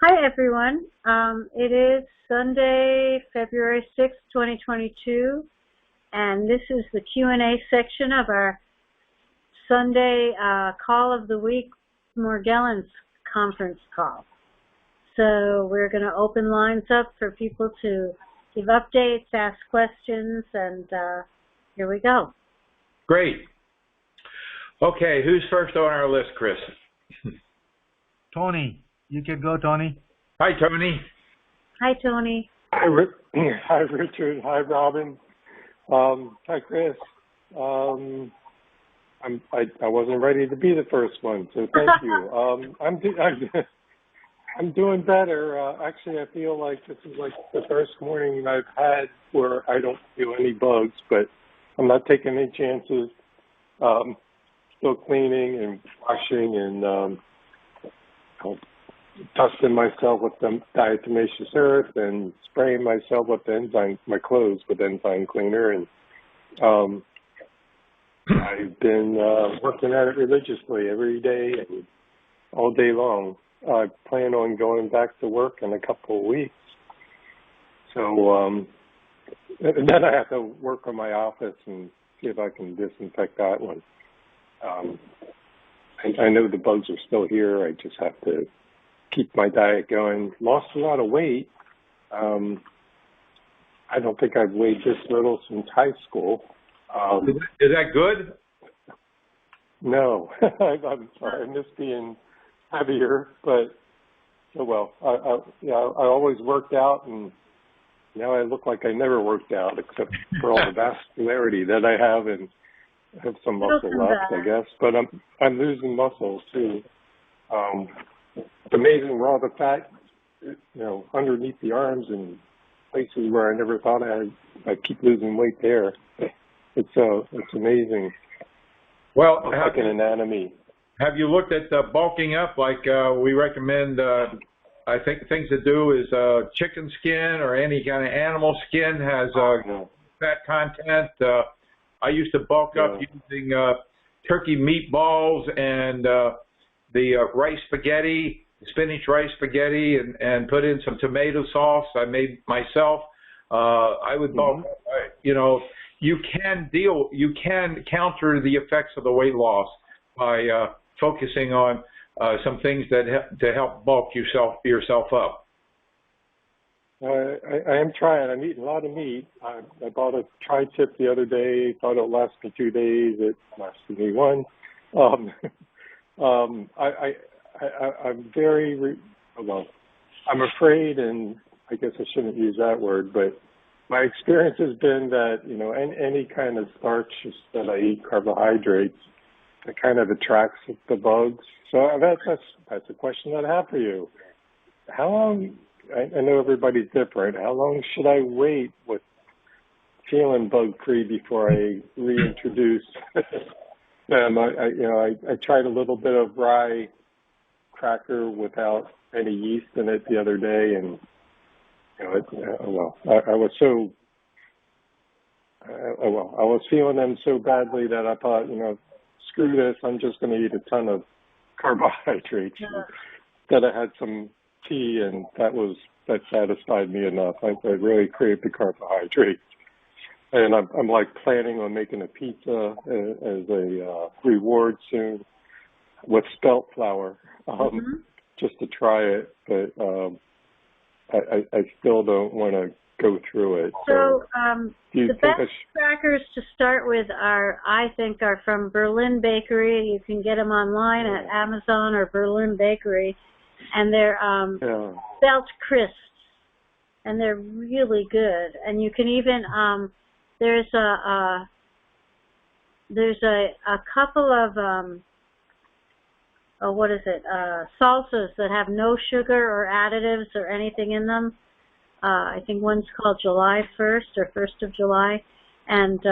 Hi, everyone. It is Sunday, February 6th, 2022, and this is the Q&A section of our Sunday call of the week, Morgellons conference call. So we're going to open lines up for people to give updates, ask questions, and here we go. Great. Okay, who's first on our list, Chris? Tony. You can go, Tony. Hi, Tony. Hi, Tony. Hi, Richard. Hi, Robin. Hi, Chris. I wasn't ready to be the first one, so thank you. I'm doing better. Actually, I feel like this is like the first morning I've had where I don't feel any bugs, but I'm not taking any chances. Still cleaning and washing and dusting myself with the diatomaceous earth and spraying myself with my clothes with enzyme cleaner, and I've been working at it religiously every day and all day long. I plan on going back to work in a couple of weeks. So and then I have to work on my office and see if I can disinfect that one. I know the bugs are still here. I just have to keep my diet going. Lost a lot of weight. I don't think I've weighed this little since high school. Is that good? No, I'm sorry. I miss being heavier, but oh well. I always worked out, and now I look like I never worked out, except for all the vascularity that I have, and I have some muscle left, I guess. But I'm losing muscle too. It's amazing where all the fat, underneath the arms and places where I never thought I keep losing weight there. It's amazing. Well, like an anatomy. Have you looked at bulking up? Like we recommend, I think things to do is chicken skin or any kind of animal skin has fat content. I used to bulk up using turkey meatballs and the rice spaghetti, spinach rice spaghetti, and put in some tomato sauce I made myself. I would bulk. You can counter the effects of the weight loss by focusing on some things to help bulk yourself up. I am trying. I'm eating a lot of meat. I bought a TriTip the other day. Thought it would last me 2 days. It lasted me one. I'm very I'm afraid, and I guess I shouldn't use that word, but my experience has been that any kind of starches that I eat, carbohydrates, it kind of attracts the bugs. So that's a question that I have for you. How long? I know everybody's different. How long should I wait with feeling bug-free before I reintroduce them? I tried a little bit of rye cracker without any yeast in it the other day, and I was feeling them so badly that I thought, screw this, I'm just going to eat a ton of carbohydrates. That I had some tea, and that satisfied me enough. I really craved the carbohydrates, and I'm like planning on making a pizza as a reward soon with spelt flour, just to try it. But I still don't want to go through it. So the best crackers to start with I think are from Berlin Bakery. You can get them online at Amazon or Berlin Bakery, and they're spelt crisps, and they're really good. And you can even there's a couple of salsas that have no sugar or additives or anything in them. I think one's called July 1st or 1st of July, and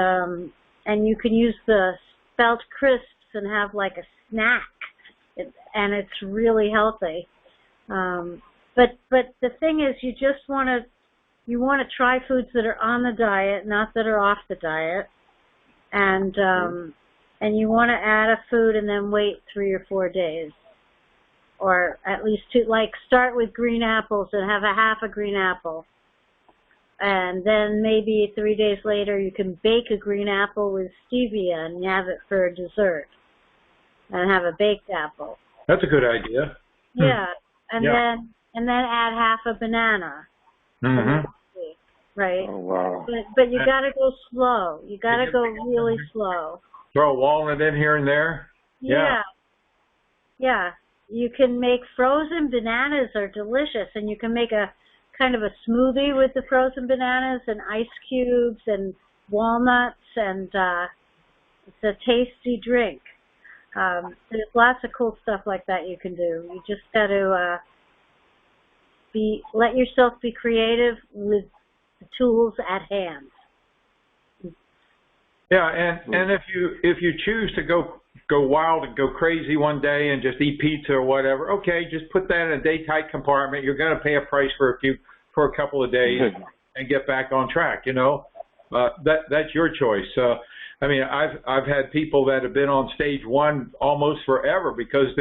you can use the spelt crisps and have like a snack, and it's really healthy. But the thing is, you just want to try foods that are on the diet, not that are off the diet, and you want to add a food and then wait 3 or 4 days. or at least two, like start with green apples and have a half a green apple. And then maybe 3 days later you can bake a green apple with stevia and have it for a dessert. And have a baked apple. That's a good idea. Yeah. And then add half a banana. Mm-hmm. Right. Oh, wow. But you got to go slow. You got to go really slow. Throw a walnut in here and there. Yeah. Yeah. You can make frozen bananas are delicious, and you can make a kind of a smoothie with the frozen bananas and ice cubes and walnuts, and it's a tasty drink. There's lots of cool stuff like that you can do. You just got to let yourself be creative with the tools at hand. Yeah, and if you choose to go wild and go crazy one day and just eat pizza or whatever, okay, just put that in a day-tight compartment. You're going to pay a price for a couple of days and get back on track. You know, that's your choice. I mean, I've had people that have been on stage one almost forever because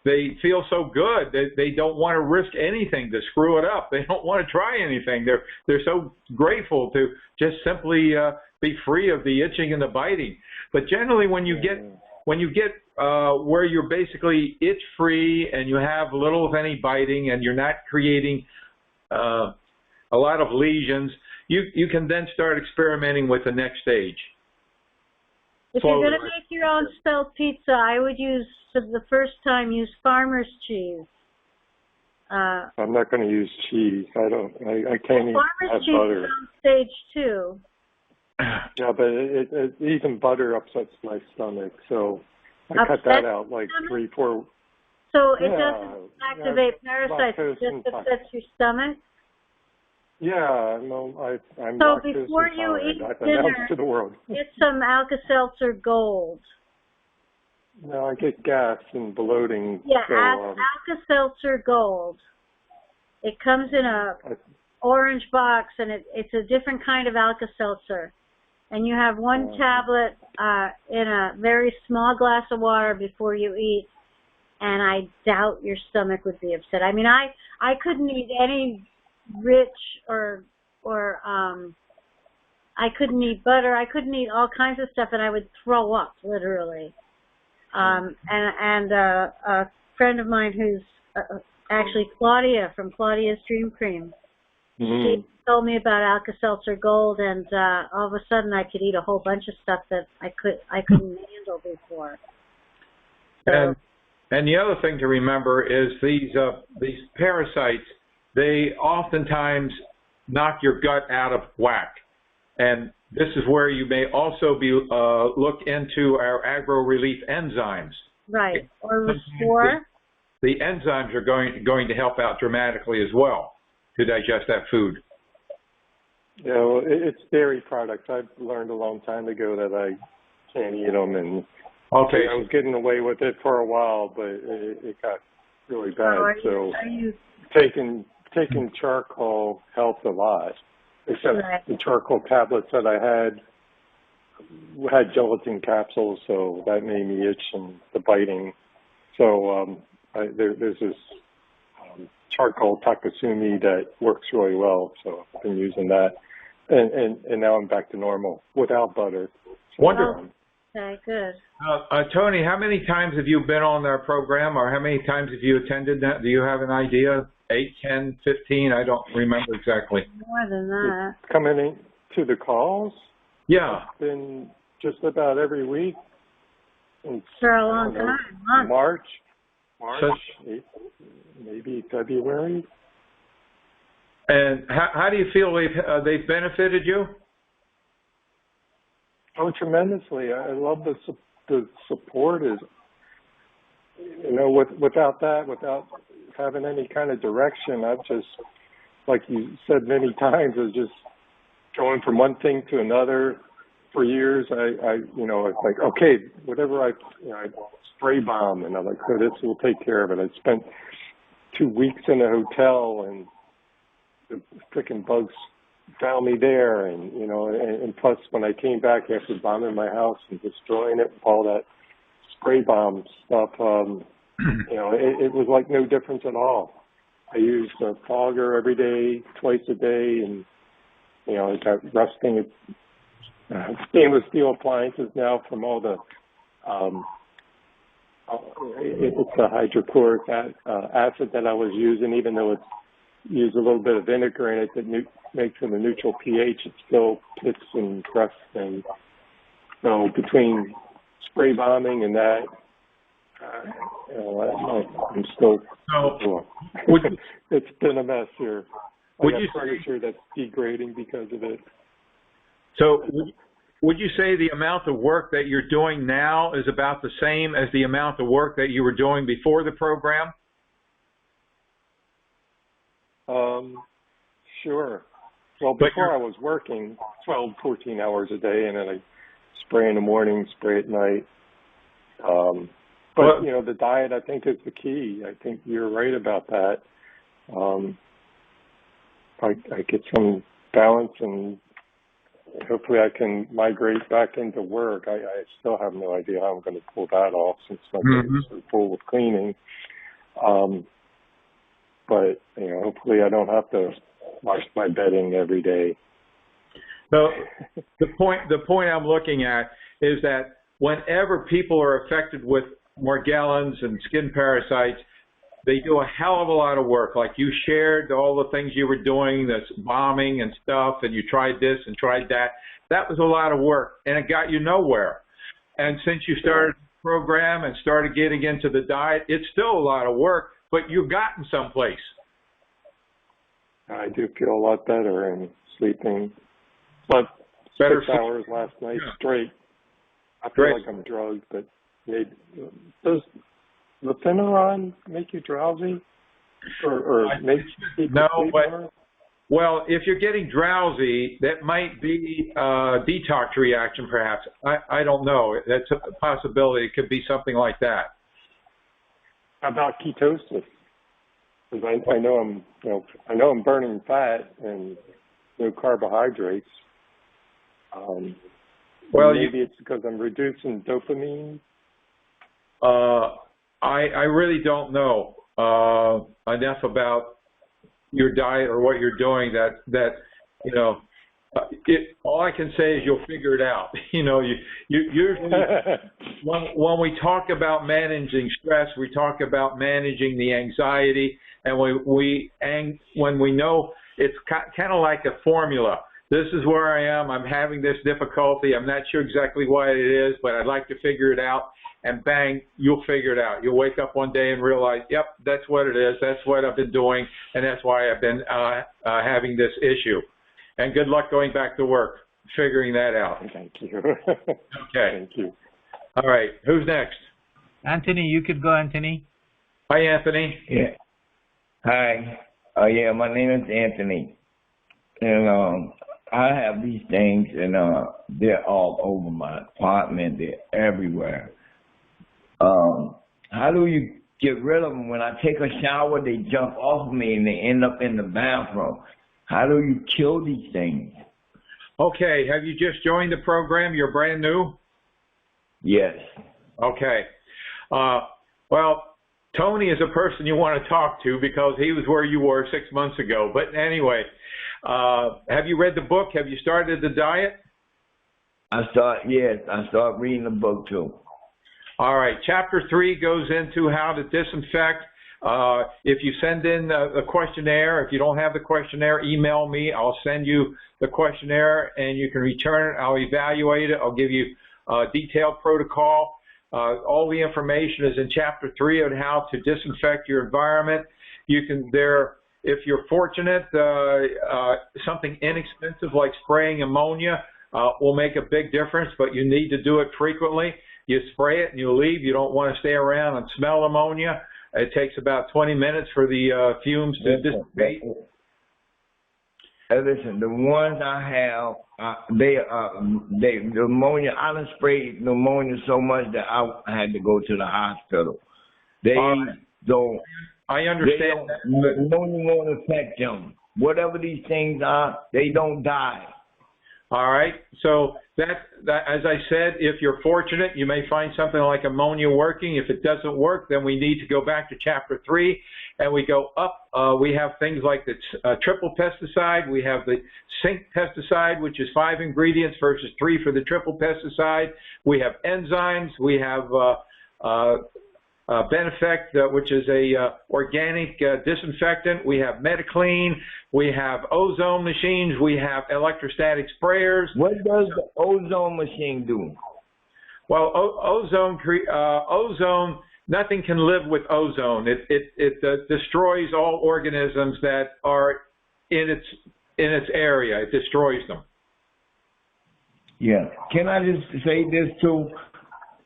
they feel so good that they don't want to risk anything to screw it up. They don't want to try anything. They're so grateful to just simply be free of the itching and the biting. But generally, when you get where you're basically itch free and you have little of any biting and you're not creating a lot of lesions, you can then start experimenting with the next stage. If you're going to make your own spelt pizza, I would use, for the first time, use farmer's cheese. I'm not going to use cheese. I can't even have farmer's cheese butter. Is on stage 2. Yeah, but even butter upsets my stomach, so I cut that out like 3-4. So it doesn't activate parasites, it just upsets your stomach? Yeah, no, I'm so lactose before you intolerant. eat I've dinner, announced to the world. Get some Alka-Seltzer Gold. No, I get gas and bloating. Yeah, so, Alka-Seltzer Gold. It comes in a orange box, and it's a different kind of Alka-Seltzer. And you have one tablet in a very small glass of water before you eat, and I doubt your stomach would be upset. I mean, I couldn't eat any rich or I couldn't eat butter. I couldn't eat all kinds of stuff, and I would throw up, literally. And a friend of mine who's actually Claudia from Claudia's Dream Cream, she told me about Alka-Seltzer Gold, and all of a sudden I could eat a whole bunch of stuff that I couldn't handle before. So, and the other thing to remember is these parasites, they oftentimes knock your gut out of whack. And this is where you may also be look into our agro-relief enzymes. Right, or Restore. The enzymes are going to help out dramatically as well to digest that food. Yeah, well, it's dairy products. I've learned a long time ago that I can't eat them, and okay, I was getting away with it for a while, but it got really bad. So taking charcoal helped a lot. Except the charcoal tablets that I had gelatin capsules, so that made me itch and the biting. So there's this charcoal Takasumi that works really well, so I've been using that. And now I'm back to normal without butter. So, wonderful. Okay, good. Tony, how many times have you been on our program, or how many times have you attended that? Do you have an idea? 8, 10, 15? I don't remember exactly. More than that. Coming in to the calls? Yeah. It's been just about every week. For a long time. March, maybe February. And how do you feel they've benefited you? Oh, tremendously. I love the support. Is, you know, without that, without having any kind of direction, I've just, like you said many times, is just going from one thing to another for years. I you know, it's like, okay, whatever I spray bomb, and I'm like, oh, this will take care of it. I spent 2 weeks in a hotel, and the freaking bugs found me there, and you know, and plus when I came back after bombing my house and destroying it with all that spray bomb stuff, you know, it was like no difference at all. I used a fogger every day, twice a day, and, you know, I got rusting stainless steel appliances now from all the, it's a hydrochloric acid that I was using, even though it's used a little bit of vinegar in it that makes it a neutral pH, it still pits and crusts. And so between spray bombing and that, you know, I'm still, it's been a mess here. I got furniture that's degrading because of it. So would you say the amount of work that you're doing now is about the same as the amount of work that you were doing before the program? Sure. Well, before I was working 12, 14 hours a day, and then I spray in the morning, spray at night. But, you know, the diet, I think, is the key. I think you're right about that. I get some balance, and hopefully I can migrate back into work. I still have no idea how I'm going to pull that off since I'm so full with cleaning. But, you know, hopefully I don't have to wash my bedding every day. So the point I'm looking at is that whenever people are affected with Morgellons and skin parasites, they do a hell of a lot of work. Like you shared all the things you were doing, this bombing and stuff, and you tried this and tried that. That was a lot of work, and it got you nowhere. And since you started the program and started getting into the diet, it's still a lot of work, but you've gotten someplace. I do feel a lot better and sleeping. Slept 6 hours last night straight. I feel like I'm drugged, but does Lufenuron make you drowsy? Or make you sleep more? Well, if you're getting drowsy, that might be a detox reaction, perhaps. I don't know. That's a possibility. It could be something like that. How about ketosis? Because I know I'm burning fat and no carbohydrates. Well, maybe it's because I'm reducing dopamine. I really don't know enough about your diet or what you're doing that you know. All I can say is you'll figure it out. You know, you usually when we talk about managing stress, we talk about managing the anxiety, and when we know it's kind of like a formula. This is where I am. I'm having this difficulty. I'm not sure exactly what it is, but I'd like to figure it out. And bang, you'll figure it out. You'll wake up one day and realize, yep, that's what it is. That's what I've been doing, and that's why I've been having this issue. And good luck going back to work, figuring that out. Thank you. Okay. Thank you. All right. Who's next? Anthony, you could go, Anthony. Hi, Anthony. Yeah. Hi. Yeah, my name is Anthony. And I have these things, and they're all over my apartment. They're everywhere. How do you get rid of them? When I take a shower, they jump off of me, and they end up in the bathroom. How do you kill these things? Okay. Have you just joined the program? You're brand new? Yes. Okay. Well, Tony is a person you want to talk to because he was where you were 6 months ago. But anyway, have you read the book? Have you started the diet? I start reading the book too. All right. Chapter 3 goes into how to disinfect. If you send in a questionnaire, if you don't have the questionnaire, email me. I'll send you the questionnaire, and you can return it. I'll evaluate it. I'll give you a detailed protocol. All the information is in Chapter 3 on how to disinfect your environment. You can if you're fortunate, something inexpensive like spraying ammonia will make a big difference, but you need to do it frequently. You spray it and you leave. You don't want to stay around and smell ammonia. It takes about 20 minutes for the fumes to dissipate. Listen, the ones I have, the pneumonia. I done sprayed pneumonia so much that I had to go to the hospital. They don't. I understand. Pneumonia won't affect them. Whatever these things are, they don't die. All right. So that, as I said, if you're fortunate, you may find something like ammonia working. If it doesn't work, then we need to go back to chapter 3, and we go up. We have things like the triple pesticide. We have the zinc pesticide, which is 5 ingredients versus 3 for the triple pesticide. We have enzymes. We have Benefect, which is a organic disinfectant. We have Metaclean. We have ozone machines. We have electrostatic sprayers. What does the ozone machine do? Well, ozone, nothing can live with ozone. It destroys all organisms that are in its area. It destroys them. Yeah. Can I just say this too?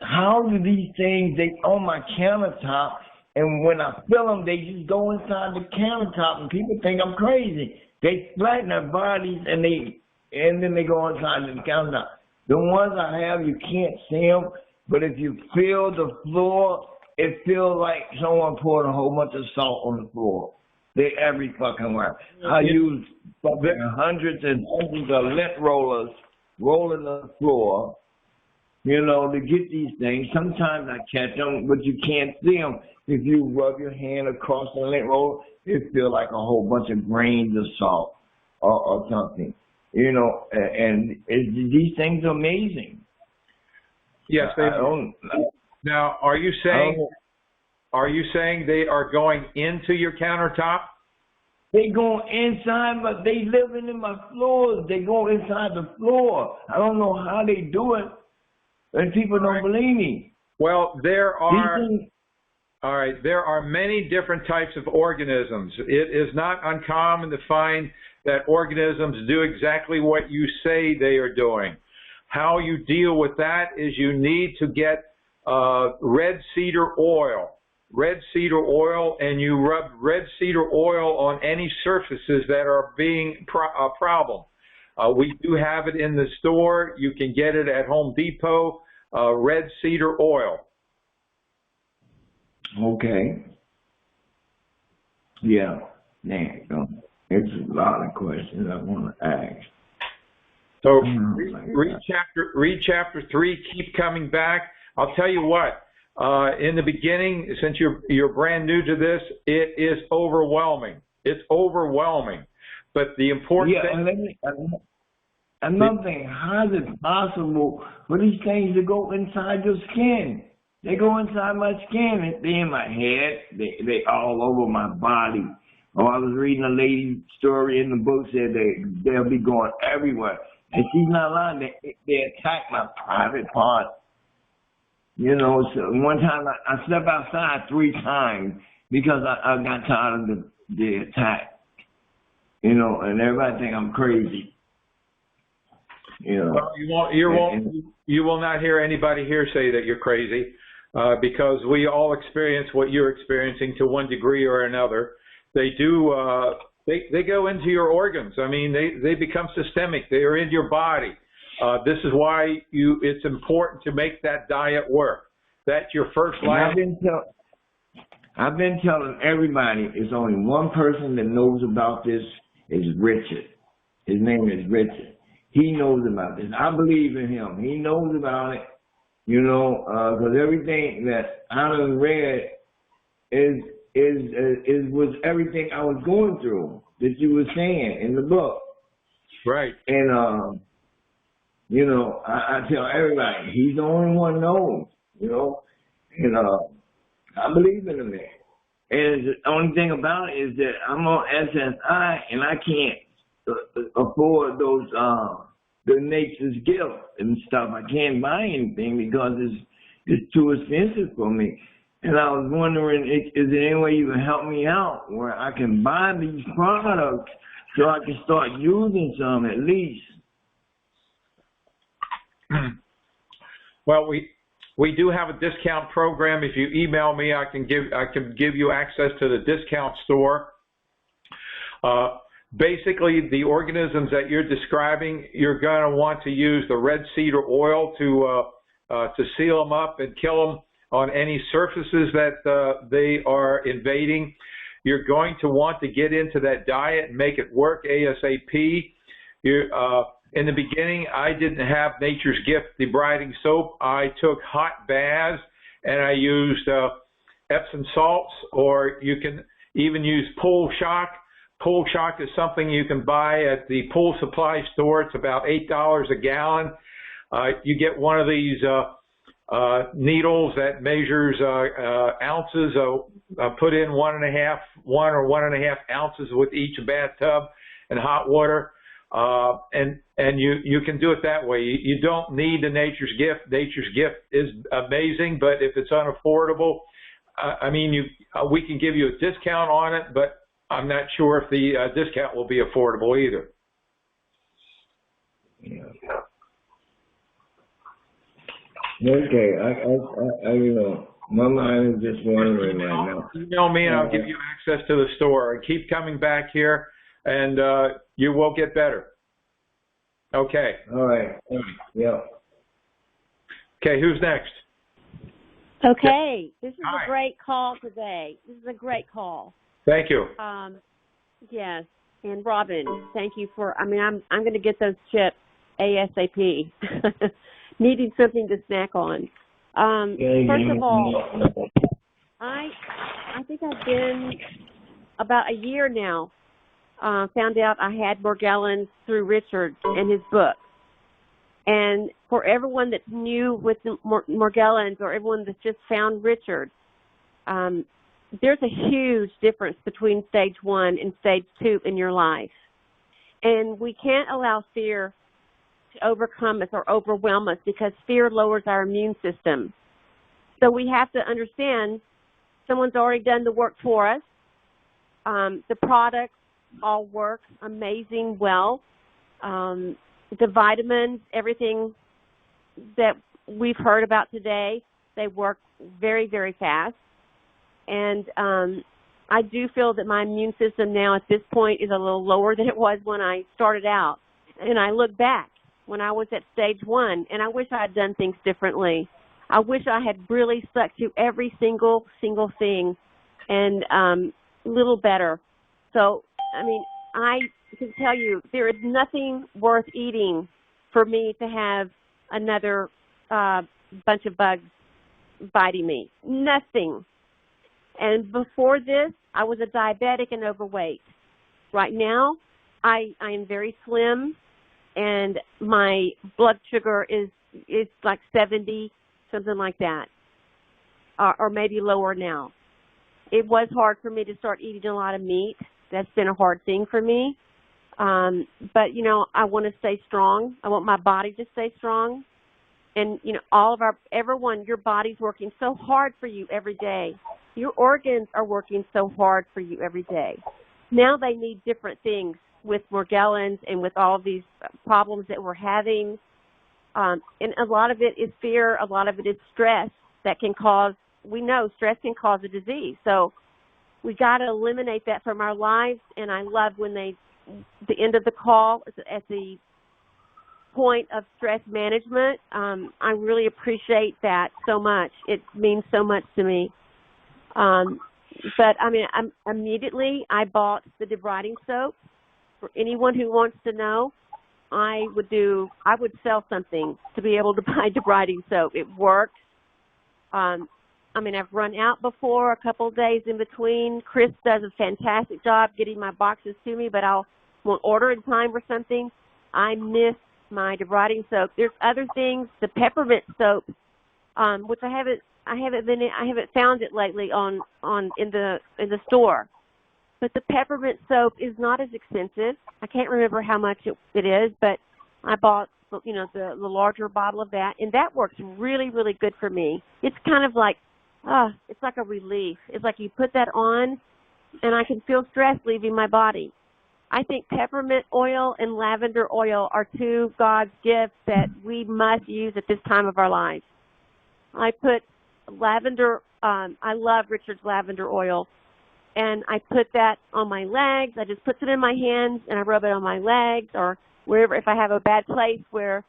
How do these things, they on my countertop, and when I fill them, they just go inside the countertop, and people think I'm crazy. They flatten their bodies, and then they go inside the countertop. The ones I have, you can't see them, but if you feel the floor, it feels like someone poured a whole bunch of salt on the floor. They every fucking where. I use hundreds and hundreds of lint rollers rolling the floor, you know, to get these things. Sometimes I catch them, but you can't see them. If you rub your hand across the lint roller, it feels like a whole bunch of grains of salt or something. You know, and these things are amazing. Yes, they are. Now, are you saying they are going into your countertop? They go inside, but they living in my floors. They go inside the floor. I don't know how they do it. And people don't believe me. Well, there are many different types of organisms. It is not uncommon to find that organisms do exactly what you say they are doing. How you deal with that is you need to get red cedar oil. Red cedar oil, and you rub red cedar oil on any surfaces that are being a problem. We do have it in the store. You can get it at Home Depot. Red cedar oil. Okay. Yeah. It's a lot of questions I want to ask. So read chapter 3. Keep coming back. I'll tell you what. In the beginning, since you're brand new to this, it is overwhelming. It's overwhelming. But the important thing. Another thing, how is it possible for these things to go inside your skin? They go inside my skin. They in my head. They all over my body. Oh, I was reading a lady's story in the book said they'll be going everywhere. And she's not lying. They attack my private part. You know, so one time I slept outside 3 times because I got tired of the attack. You know, and everybody think I'm crazy. You know, well, you will not hear anybody here say that you're crazy, because we all experience what you're experiencing to one degree or another. They do. They go into your organs. I mean, they become systemic. They are in your body. This is why it's important to make that diet work. That's your first line. I've been telling everybody. There's only one person that knows about this. Is Richard. His name is Richard. He knows about this. I believe in him. He knows about it, you know, because everything that I done read was everything I was going through that you were saying in the book. Right. And, you know, I tell everybody, he's the only one knows, you know, and I believe in him, man. And the only thing about it is that I'm on SSI and I can't afford those the nature's gift and stuff. I can't buy anything because it's too expensive for me. And I was wondering, is there any way you can help me out where I can buy these products so I can start using some at least? Well, we do have a discount program. If you email me, I can give you access to the discount store. Basically, the organisms that you're describing, you're going to want to use the red cedar oil to seal them up and kill them on any surfaces that they are invading. You're going to want to get into that diet and make it work ASAP. in the beginning, I didn't have Nature's Gift debriding soap. I took hot baths, and I used Epsom salts, or you can even use Pool Shock. Pool Shock is something you can buy at the pool supply store. It's about $8 a gallon. You get one of these needles that measures ounces. Put in 1 or 1.5 ounces with each bathtub and hot water, and you can do it that way. You don't need the Nature's Gift. Nature's Gift is amazing, but if it's unaffordable, I mean, we can give you a discount on it, but I'm not sure if the discount will be affordable either. Yeah. Okay, I my mind is just wondering right now. Email me and I'll give you access to the store. And keep coming back here, and you will get better. Okay. All right. Yeah. Okay, who's next? Okay, this is Hi. a great call today. This is a great call. Thank you. Yes, and Robin, thank you for. I mean, I'm going to get those chips ASAP. Needing something to snack on. First of all, I think I've been about a year now. Found out I had Morgellons through Richard and his book. And for everyone that's new with Morgellons, or everyone that's just found Richard, there's a huge difference between stage 1 and stage 2 in your life. And we can't allow fear to overcome us or overwhelm us, because fear lowers our immune system. So we have to understand someone's already done the work for us. The products all work amazing well. The vitamins, everything that we've heard about today, they work very, very fast. And I do feel that my immune system now at this point is a little lower than it was when I started out. And I look back when I was at stage 1, and I wish I had done things differently. I wish I had really stuck to every single thing and a little better. So, I mean, I can tell you there is nothing worth eating for me to have another bunch of bugs biting me. Nothing. And before this, I was a diabetic and overweight. Right now, I am very slim, and my blood sugar is like 70, something like that, or maybe lower now. It was hard for me to start eating a lot of meat. That's been a hard thing for me. But, you know, I want to stay strong. I want my body to stay strong. And, you know, everyone, your body's working so hard for you every day. Your organs are working so hard for you every day. Now they need different things with Morgellons and with all of these problems that we're having. And a lot of it is fear. A lot of it is stress that can cause, we know stress can cause a disease. So we got to eliminate that from our lives. And I love when the end of the call, at the point of stress management, I really appreciate that so much. It means so much to me. But I mean, immediately I bought the debriding soap. For anyone who wants to know, I would sell something to be able to buy debriding soap. It works. I mean, I've run out before, a couple of days in between. Chris does a fantastic job getting my boxes to me, but won't order in time or something. I miss my debriding soap. There's other things, the peppermint soap, which I haven't found it lately in the store. But the peppermint soap is not as expensive. I can't remember how much it is, but I bought, you know, the larger bottle of that, and that works really, really good for me. It's kind of like, it's like a relief. It's like you put that on, and I can feel stress leaving my body. I think peppermint oil and lavender oil are two God's gifts that we must use at this time of our lives. I put lavender, I love Richard's lavender oil, and I put that on my legs. I just put it in my hands, and I rub it on my legs, or wherever, if I have a bad place where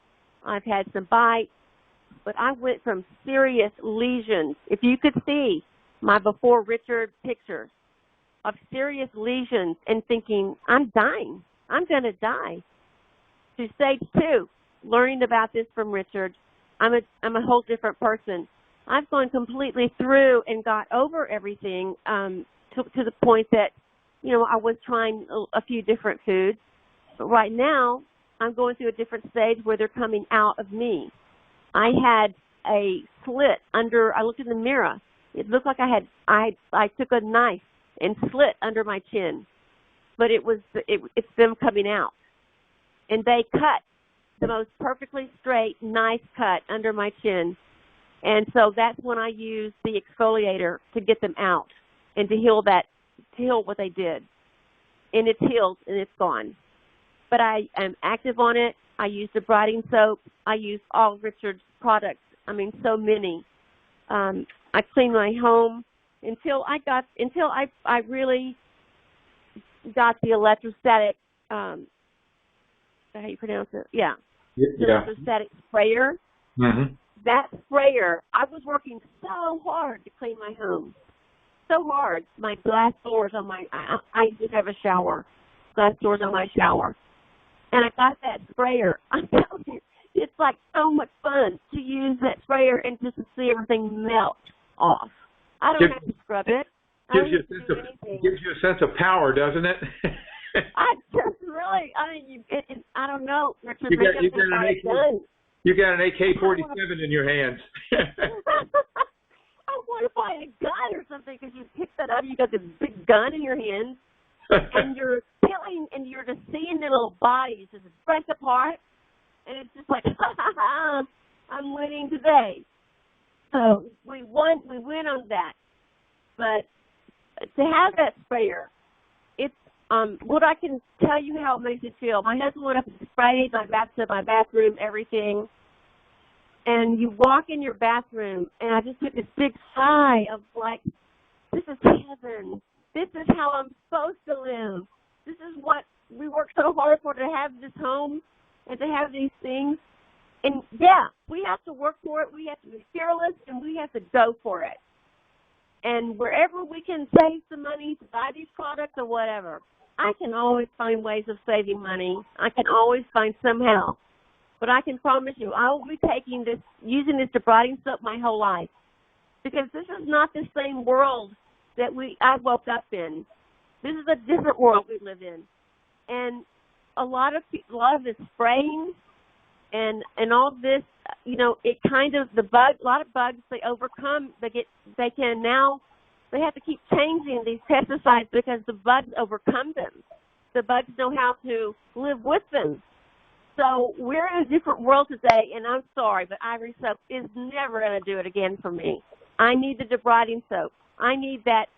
I've had some bites. But I went from serious lesions. If you could see my before Richard pictures of serious lesions and thinking, I'm dying. I'm going to die. to stage 2, learning about this from Richard. I'm a whole different person. I've gone completely through and got over everything to the point that, I was trying a few different foods. But right now, I'm going through a different stage where they're coming out of me. I had a slit under, I looked in the mirror. It looked like I took a knife and slit under my chin. But it's them coming out. And they cut the most perfectly straight, nice cut under my chin. And so that's when I use the exfoliator to get them out and to heal what they did. And it's healed and it's gone. But I am active on it. I use the debriding soap. I use all Richard's products. I mean, so many. I clean my home until I really got the electrostatic. Is that how you pronounce it? Yeah. The electrostatic sprayer. Mm-hmm. That sprayer, I was working so hard to clean my home. So hard. My glass doors on I just have a shower. Glass doors on my shower. And I got that sprayer. I'm telling you, it's like so much fun to use that sprayer and just to see everything melt off. I don't have to scrub it. Gives you a sense of power, doesn't it? I don't know. Richard, you got an AK-47 in your hands. I want to buy a gun or something because you pick that up. You got this big gun in your hands, and you're killing, and you're just seeing their little bodies just break apart, and it's just like, I'm winning today. So we win on that. But to have that sprayer, it's what I can tell you how it makes it feel. My husband went up and sprayed my bathtub, my bathroom, everything. And you walk in your bathroom, and I just took this big sigh of like, this is heaven. This is how I'm supposed to live. This is what we work so hard for, to have this home and to have these things. And yeah, we have to work for it. We have to be fearless, and we have to go for it. And wherever we can save some money to buy these products or whatever, I can always find ways of saving money. I can always find somehow. But I can promise you, I will be using this debriding soap my whole life, because this is not the same world that I woke up in. This is a different world we live in, and a lot of this spraying and all this, it kind of a lot of bugs they overcome. They have to keep changing these pesticides because the bugs overcome them. The bugs know how to live with them. So we're in a different world today, and I'm sorry, but Ivory Soap is never going to do it again for me. I need the debriding soap. I need that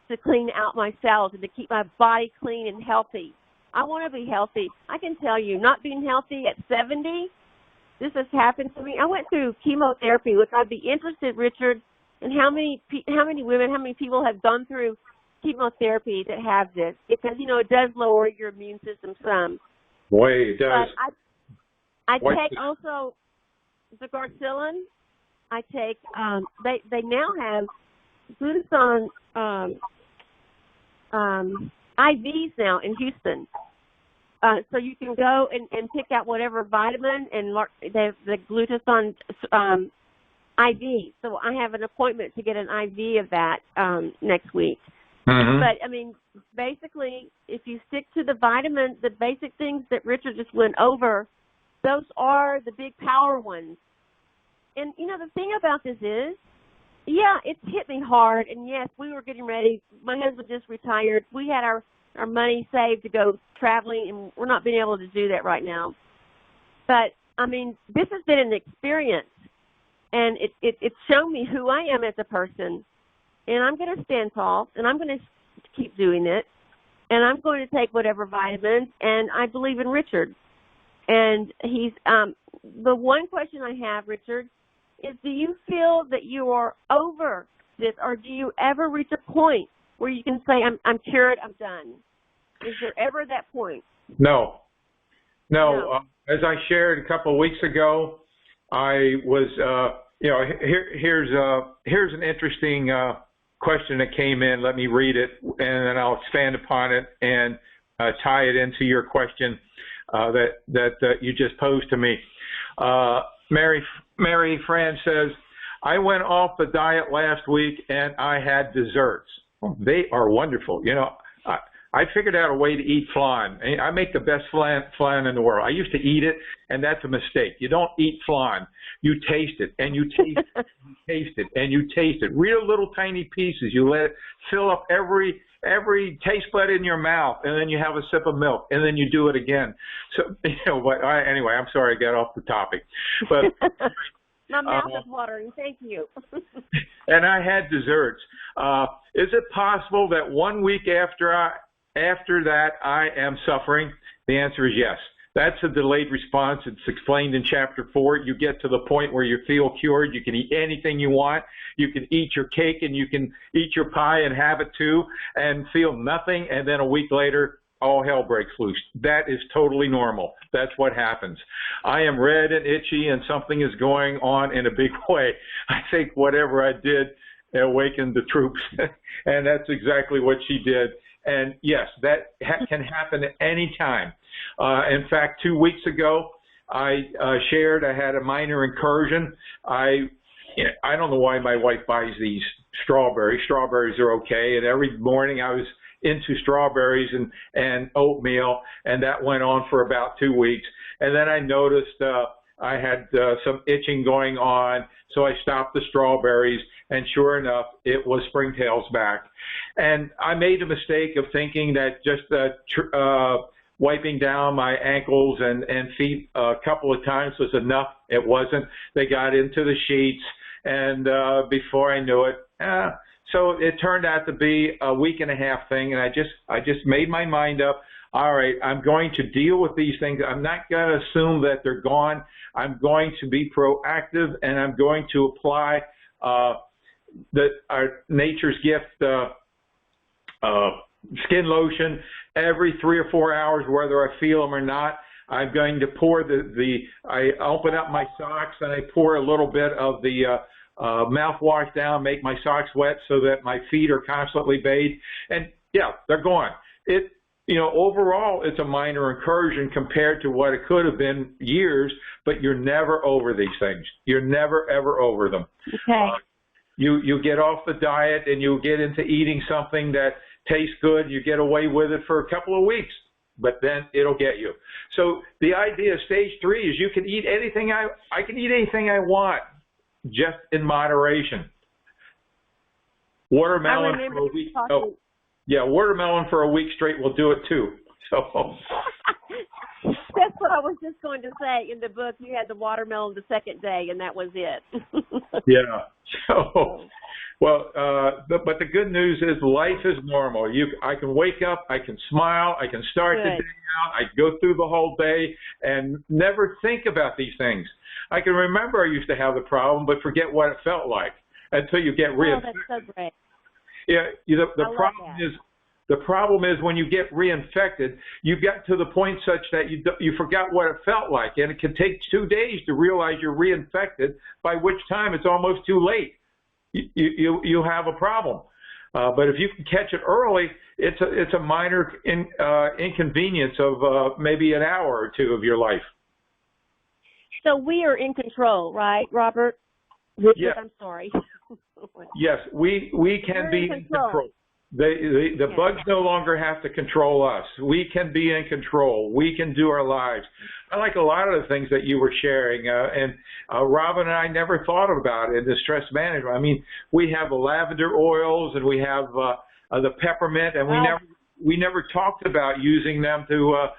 to clean out my cells and to keep my body clean and healthy. I want to be healthy. I can tell you, not being healthy at 70, this has happened to me. I went through chemotherapy, which I'd be interested, Richard, in how many women, how many people have gone through chemotherapy that have this, because, it does lower your immune system some. Boy, it does. But I take also the Garcillin. I take, they now have glutathione IVs now in Houston. So you can go and pick out whatever vitamin, and they have the glutathione IV. So I have an appointment to get an IV of that next week. Mm-hmm. But, basically, if you stick to the vitamins, the basic things that Richard just went over, those are the big power ones. And, the thing about this is, yeah, it's hit me hard. And, yes, we were getting ready. My husband just retired. We had our money saved to go traveling, and we're not being able to do that right now. But, this has been an experience, and it's shown me who I am as a person. And I'm going to stand tall, and I'm going to keep doing it, and I'm going to take whatever vitamins, and I believe in Richard. And he's the one question I have, Richard, is do you feel that you are over this, or do you ever reach a point where you can say, I'm cured, I'm done? Is there ever that point? No. As I shared a couple of weeks ago, I was, here's an interesting question that came in. Let me read it, and then I'll expand upon it and tie it into your question. that you just posed to me. Mary Fran says, I went off the diet last week and I had desserts. They are wonderful. You know, I figured out a way to eat flan. I make the best flan in the world. I used to eat it, and that's a mistake. You don't eat flan. You taste it, and you taste it, and you taste it, and you taste it. Real little tiny pieces. You let it fill up every taste bud in your mouth, and then you have a sip of milk, and then you do it again. So, you know, but anyway, I'm sorry I got off the topic. But my mouth is watering. Thank you. And I had desserts. Is it possible that 1 week after that I am suffering? The answer is yes. That's a delayed response. It's explained in Chapter 4. You get to the point where you feel cured. You can eat anything you want. You can eat your cake and you can eat your pie and have it too and feel nothing. And then a week later, all hell breaks loose. That is totally normal. That's what happens. I am red and itchy and something is going on in a big way. I think whatever I did awakened the troops. And that's exactly what she did. And yes, that can happen at any time. In fact, 2 weeks ago, I shared I had a minor incursion. I don't know why my wife buys these strawberries. Strawberries are okay. And every morning I was into strawberries and oatmeal, and that went on for about 2 weeks. And then I noticed I had some itching going on, so I stopped the strawberries, and sure enough, it was springtails back. And I made a mistake of thinking that just wiping down my ankles and feet a couple of times was enough. It wasn't. They got into the sheets, and before I knew it, so it turned out to be a week and a half thing, and I just made my mind up. All right, I'm going to deal with these things. I'm not going to assume that they're gone. I'm going to be proactive, and I'm going to apply our nature's gift skin lotion every 3 or 4 hours, whether I feel them or not. I'm going to pour I open up my socks and I pour a little bit of the mouthwash down, make my socks wet so that my feet are constantly bathed. And yeah, they're gone. Overall, it's a minor incursion compared to what it could have been years, but you're never over these things. You're never, ever over them. Okay. You get off the diet and you get into eating something that tastes good. You get away with it for a couple of weeks, but then it'll get you. So the idea of stage 3 is you can eat anything. I can eat anything I want, just in moderation. Watermelon for a week. Yeah, watermelon for a week straight will do it too. So that's what I was just going to say. In the book, you had the watermelon the second day, and that was it. Yeah. So, well, but the good news is life is normal. I can wake up, I can smile, I can start the day out, I go through the whole day and never think about these things. I can remember I used to have the problem, but forget what it felt like until you get reinfected. Oh, that's so great. Yeah, the problem is when you get reinfected, you get to the point such that you forgot what it felt like, and it can take 2 days to realize you're reinfected, by which time it's almost too late. You have a problem. But if you can catch it early, it's a minor inconvenience of maybe an hour or two of your life. So we are in control, right, Robert? Yes. I'm sorry. Yes, we can be in control. The bugs no longer have to control us. We can be in control. We can do our lives. I like a lot of the things that you were sharing, and Robin and I never thought about it in the stress management. I mean, we have the lavender oils and we have the peppermint, and we never talked about using them to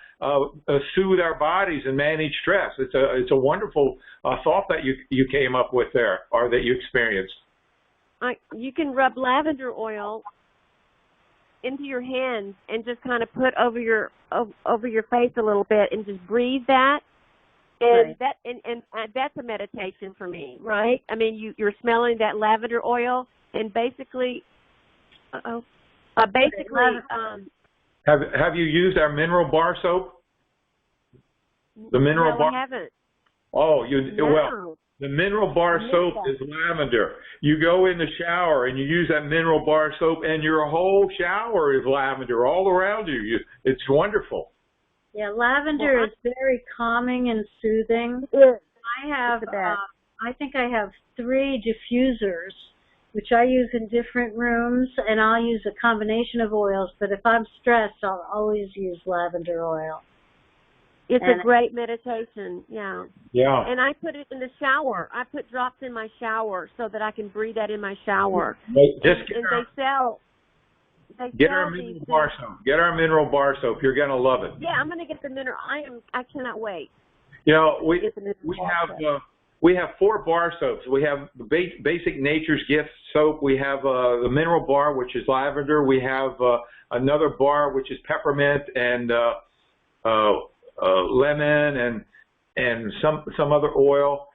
soothe our bodies and manage stress. It's a wonderful thought that you came up with there, or that you experienced. You can rub lavender oil into your hands and just kind of put over your face a little bit and just breathe that, and that's a meditation for me, right? I mean, you're smelling that lavender oil, and basically, have you used our mineral bar soap? The mineral bar. No, I haven't. Oh, No. Well. The mineral bar soap is lavender. You go in the shower and you use that mineral bar soap, and your whole shower is lavender all around you. It's wonderful. Yeah, lavender is very calming and soothing. I think I have 3 diffusers, which I use in different rooms, and I'll use a combination of oils, but if I'm stressed, I'll always use lavender oil. It's a great meditation, yeah. Yeah. And I put it in the shower. I put drops in my shower so that I can breathe that in my shower. Get our mineral bar soap. Get our mineral bar soap. You're going to love it. Yeah, I'm going to get the mineral. I cannot wait. You know, we have 4 bar soaps. We have the basic Nature's Gift soap. We have the mineral bar, which is lavender. We have another bar, which is peppermint and lemon and some other oil,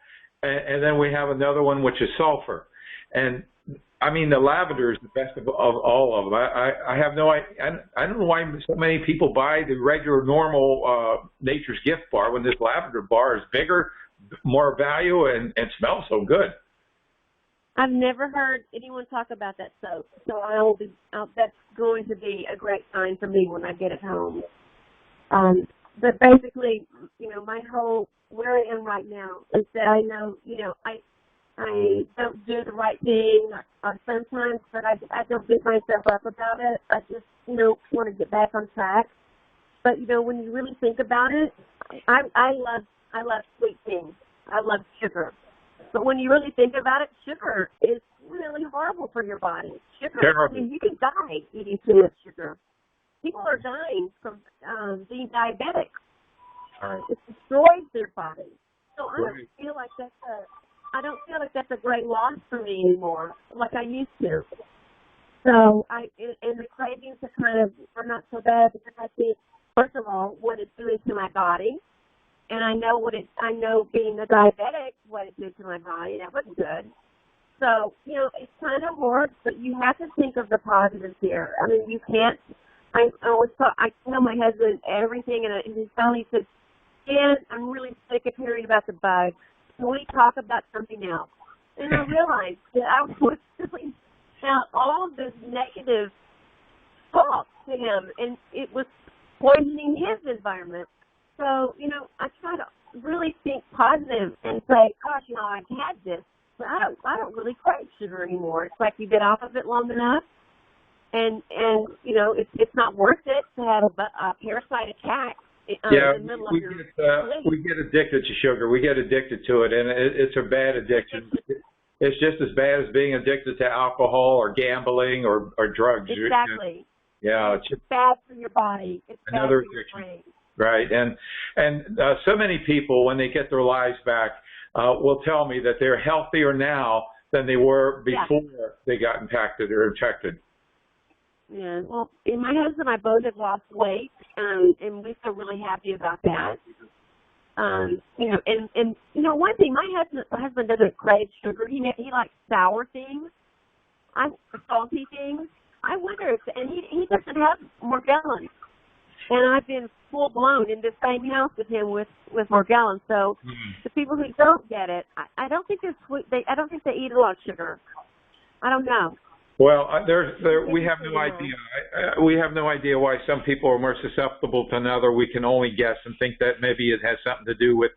and then we have another one which is sulfur. And I mean, the lavender is the best of all of them. I have no idea. I don't know why so many people buy the regular normal Nature's Gift bar when this lavender bar is bigger, more value, and smells so good. I've never heard anyone talk about that soap, so that's going to be a great sign for me when I get it home. But basically, you know, where I am right now is that I know, you know, I don't do the right thing sometimes, but I don't beat myself up about it. I just, you know, want to get back on track. But, you know, when you really think about it, I love sweet things. I love sugar. But when you really think about it, sugar is really horrible for your body. Sugar, I mean, you can die eating too much sugar. People are dying from being diabetic. It destroys their body. So I don't feel like that's a great loss for me anymore, like I used to. So and the cravings are not so bad because I think, first of all, what it's doing to my body, and I know being a diabetic what it did to my body. That wasn't good. So you know, it's kind of hard, but you have to think of the positives here. I mean, you can't. I tell my husband everything, and he finally said, "Dan, I'm really sick of hearing about the bugs. Can we talk about something else?" And I realized that I was putting out all of this negative talk to him, and it was poisoning his environment. So, you know, I try to really think positive and say, "Gosh, you know, I've had this, but I don't really crave sugar anymore." It's like you get off of it long enough. And you know, it's not worth it to have a parasite attack in the middle of your sleep. We get addicted to sugar. We get addicted to it, and it's a bad addiction. It's just as bad as being addicted to alcohol or gambling or drugs. Exactly. Yeah, it's bad for your body. It's another bad for your brain. Right, and so many people, when they get their lives back, will tell me that they're healthier now than they were before they got impacted or infected. Yeah, well, and my husband and I both have lost weight, and we feel really happy about that. You know, and you know, one thing, my husband doesn't crave sugar. He likes sour things, salty things. I wonder if, and he doesn't have Morgellons, and I've been full blown in the same house with him with Morgellons. So the people who don't get it, I don't think they're sweet. I don't think they eat a lot of sugar. I don't know. Well, we have no idea. We have no idea why some people are more susceptible to another. We can only guess and think that maybe it has something to do with,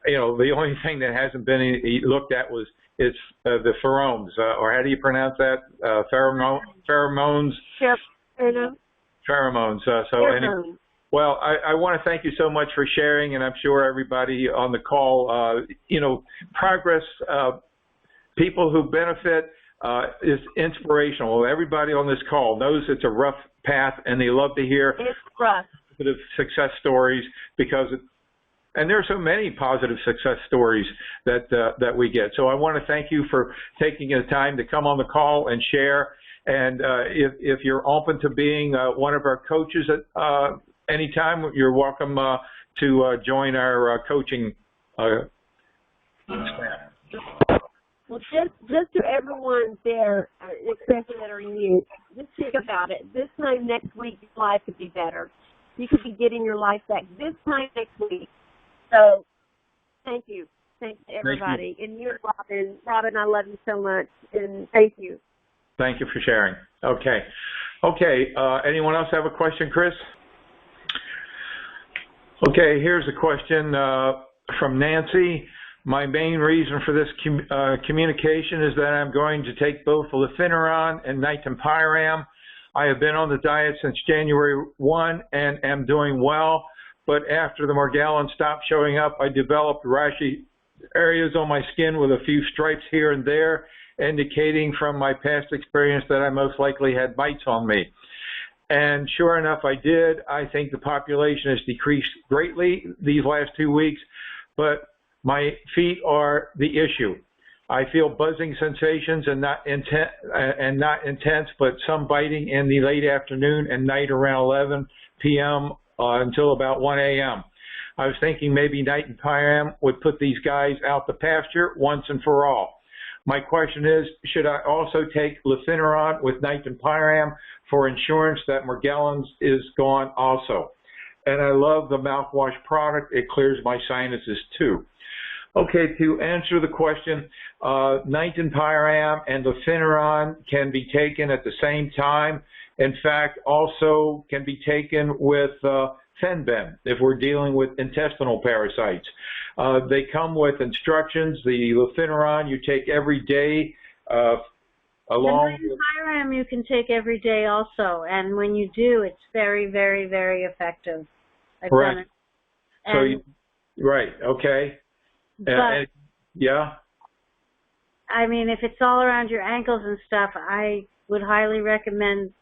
you know, the only thing that hasn't been looked at is the pheromones, or how do you pronounce that? Pheromones. Yep. Pheromones. Anyway, well, I want to thank you so much for sharing, and I'm sure everybody on the call, you know, progress, people who benefit. Is inspirational. Everybody on this call knows it's a rough path, and they love to hear positive success stories and there are so many positive success stories that we get. So I want to thank you for taking the time to come on the call and share. And if you're open to being one of our coaches at any time, you're welcome to join our coaching staff. Well, just to everyone there, especially that are new, just think about it. This time next week, your life could be better. You could be getting your life back this time next week. So, thank you. Thanks to everybody. Thank you. And you're Robin. Robin, I love you so much, and thank you. Thank you for sharing. Okay. Anyone else have a question, Chris? Okay, here's a question from Nancy. My main reason for this communication is that I'm going to take both Lufenuron and Nitenpyram. I have been on the diet since January 1 and am doing well, but after the Morgellons stopped showing up, I developed rashy areas on my skin with a few stripes here and there, indicating from my past experience that I most likely had bites on me. And sure enough, I did. I think the population has decreased greatly these last 2 weeks, but my feet are the issue. I feel buzzing sensations and not intense, but some biting in the late afternoon and night around 11 p.m. Until about 1 a.m. I was thinking maybe Nitenpyram would put these guys out to pasture once and for all. My question is, should I also take Lufenuron with Nitenpyram for insurance that Morgellons is gone also? And I love the mouthwash product. It clears my sinuses too. Okay, to answer the question, Nitenpyram and Lufenuron can be taken at the same time. In fact, also can be taken with Fenben if we're dealing with intestinal parasites. They come with instructions. The Lufenuron you take every day along with Nitenpyram you can take every day also, and when you do, it's very, very, very effective. I've done it. So right, okay. But, yeah. I mean, if it's all around your ankles and stuff, I would highly recommend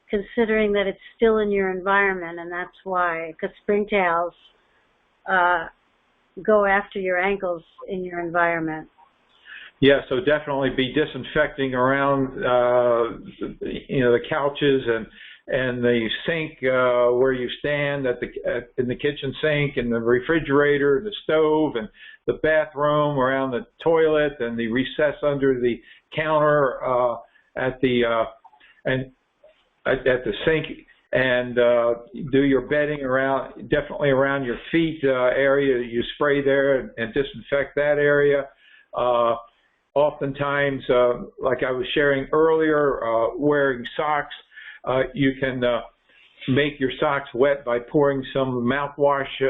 considering that it's still in your environment, and that's why, because springtails go after your ankles in your environment. Yeah, so definitely be disinfecting around, the couches and the sink where you stand in the kitchen sink and the refrigerator, the stove, and the bathroom, around the toilet, and the recess under the counter at the sink, and do your bedding definitely around your feet area. You spray there and disinfect that area. Oftentimes, like I was sharing earlier, wearing socks, you can make your socks wet by pouring some mouthwash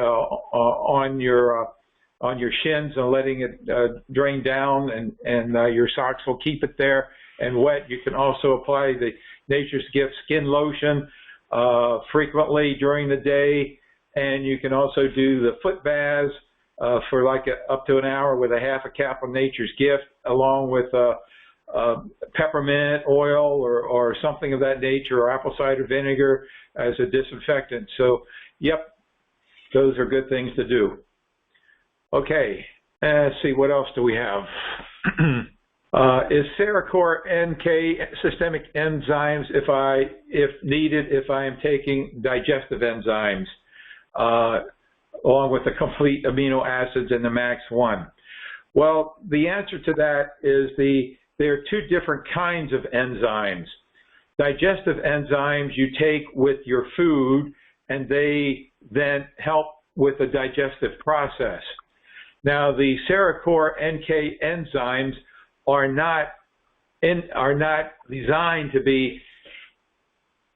on your shins and letting it drain down, and your socks will keep it there and wet. You can also apply the Nature's Gift skin lotion frequently during the day, and you can also do the foot baths for like up to an hour with a half a cap of Nature's Gift, along with peppermint oil or something of that nature, or apple cider vinegar as a disinfectant. So, yep, those are good things to do. Okay, let's see, what else do we have? Is Cerecore NK systemic enzymes if needed if I am taking digestive enzymes along with the complete amino acids and the Max 1? Well, the answer to that is there are two different kinds of enzymes. Digestive enzymes you take with your food, and they then help with the digestive process. Now, the Cerecore NK enzymes are not designed to be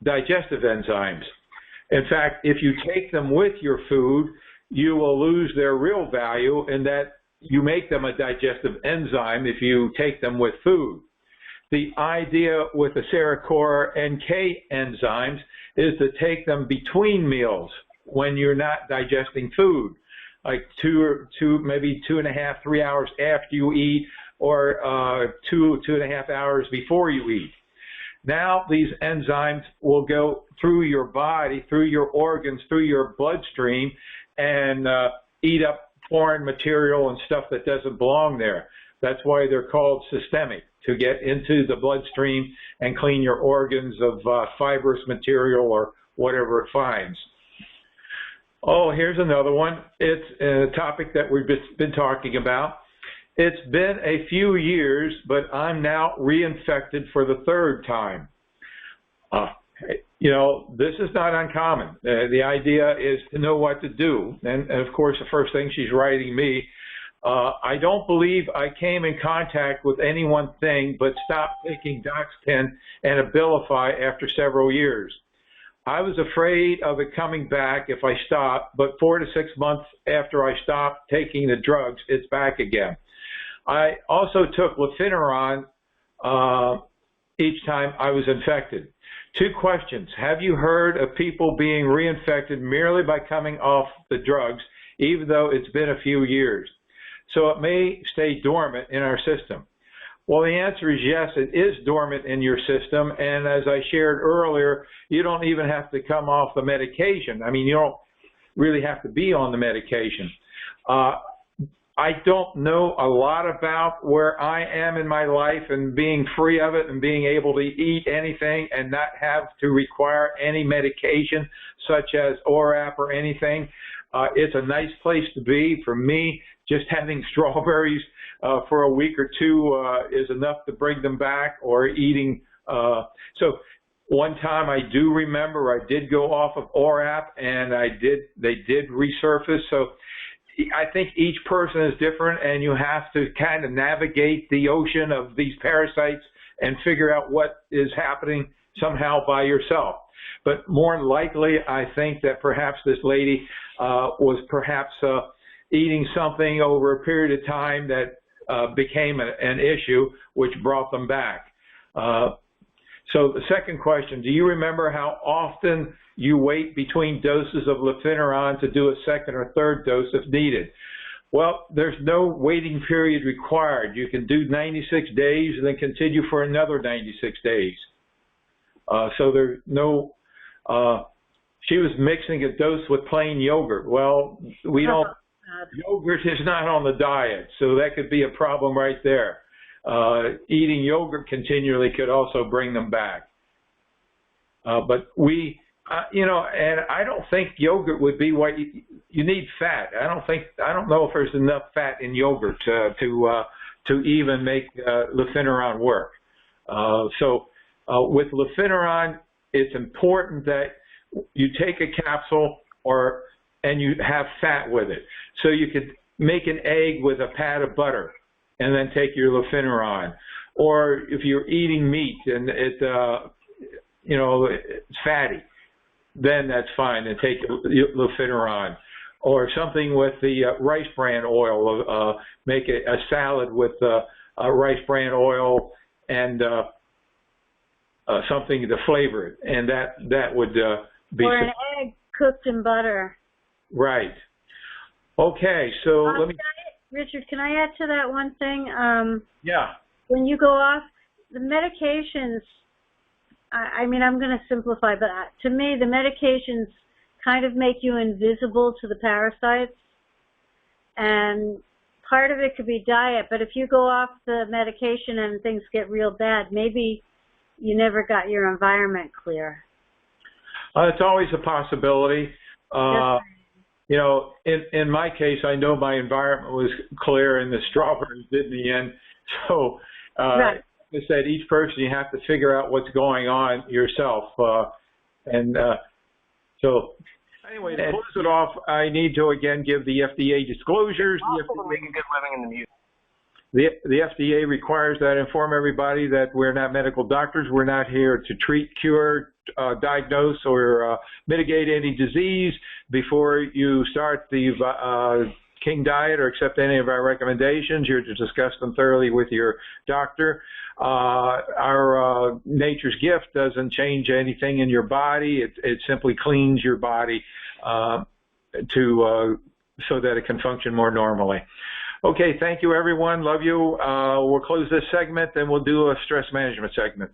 digestive enzymes. In fact, if you take them with your food, you will lose their real value in that you make them a digestive enzyme if you take them with food. The idea with the Cerecore NK enzymes is to take them between meals when you're not digesting food, like maybe 2.5, 3 hours after you eat, or 2.5 hours before you eat. Now these enzymes will go through your body, through your organs, through your bloodstream, and eat up foreign material and stuff that doesn't belong there. That's why they're called systemic, to get into the bloodstream and clean your organs of fibrous material or whatever it finds. Oh, here's another one. It's a topic that we've been talking about. It's been a few years, but I'm now reinfected for the third time. This is not uncommon. The idea is to know what to do. And of course, the first thing she's writing me, I don't believe I came in contact with any one thing, but stopped taking Doxepin and Abilify after several years. I was afraid of it coming back if I stopped, but 4 to 6 months after I stopped taking the drugs, it's back again. I also took Lufenuron each time I was infected. 2 questions. Have you heard of people being reinfected merely by coming off the drugs, even though it's been a few years? So it may stay dormant in our system. Well, the answer is yes, it is dormant in your system. And as I shared earlier, you don't even have to come off the medication. I mean, you don't really have to be on the medication. I don't know a lot about where I am in my life and being free of it and being able to eat anything and not have to require any medication such as ORAP or anything. It's a nice place to be. For me, just having strawberries for a week or 2 is enough to bring them back, or eating. So one time I do remember I did go off of ORAP and they did resurface. So I think each person is different, and you have to kind of navigate the ocean of these parasites and figure out what is happening somehow by yourself. But more likely, I think that perhaps this lady was perhaps eating something over a period of time that became an issue, which brought them back. So the second question, do you remember how often you wait between doses of Lufenuron to do a second or third dose if needed? Well, there's no waiting period required. You can do 96 days and then continue for another 96 days. So there's no, she was mixing a dose with plain yogurt. Well, we don't, yogurt is not on the diet, so that could be a problem right there. Eating yogurt continually could also bring them back. But we, you know, and I don't think yogurt would be what you need fat. I don't know if there's enough fat in yogurt to even make Lufenuron work. So with Lufenuron, it's important that you take a capsule and you have fat with it. So you could make an egg with a pat of butter and then take your Lufenuron. Or if you're eating meat and you know, it's fatty, then that's fine, and take Lufenuron. Or something with the rice bran oil, make a salad with rice bran oil and something to flavor it, and that would be. Or an egg cooked in butter. Right. Okay, so let me. Richard, can I add to that one thing? Yeah. When you go off the medications, I mean, I'm going to simplify, but to me, the medications kind of make you invisible to the parasites. And part of it could be diet, but if you go off the medication and things get real bad, maybe you never got your environment clear. It's always a possibility. You know, in my case, I know my environment was clear and the strawberries did in the end. So, right. Like I said, each person, you have to figure out what's going on yourself. So, anyway, to close it off, I need to again give the FDA disclosures. The FDA requires that I inform everybody that we're not medical doctors. We're not here to treat, cure, diagnose, or mitigate any disease. Before you start the King Diet or accept any of our recommendations, you're to discuss them thoroughly with your doctor. Our nature's gift doesn't change anything in your body. It simply cleans your body so that it can function more normally. Okay, thank you, everyone. Love you. We'll close this segment, and we'll do a stress management segment.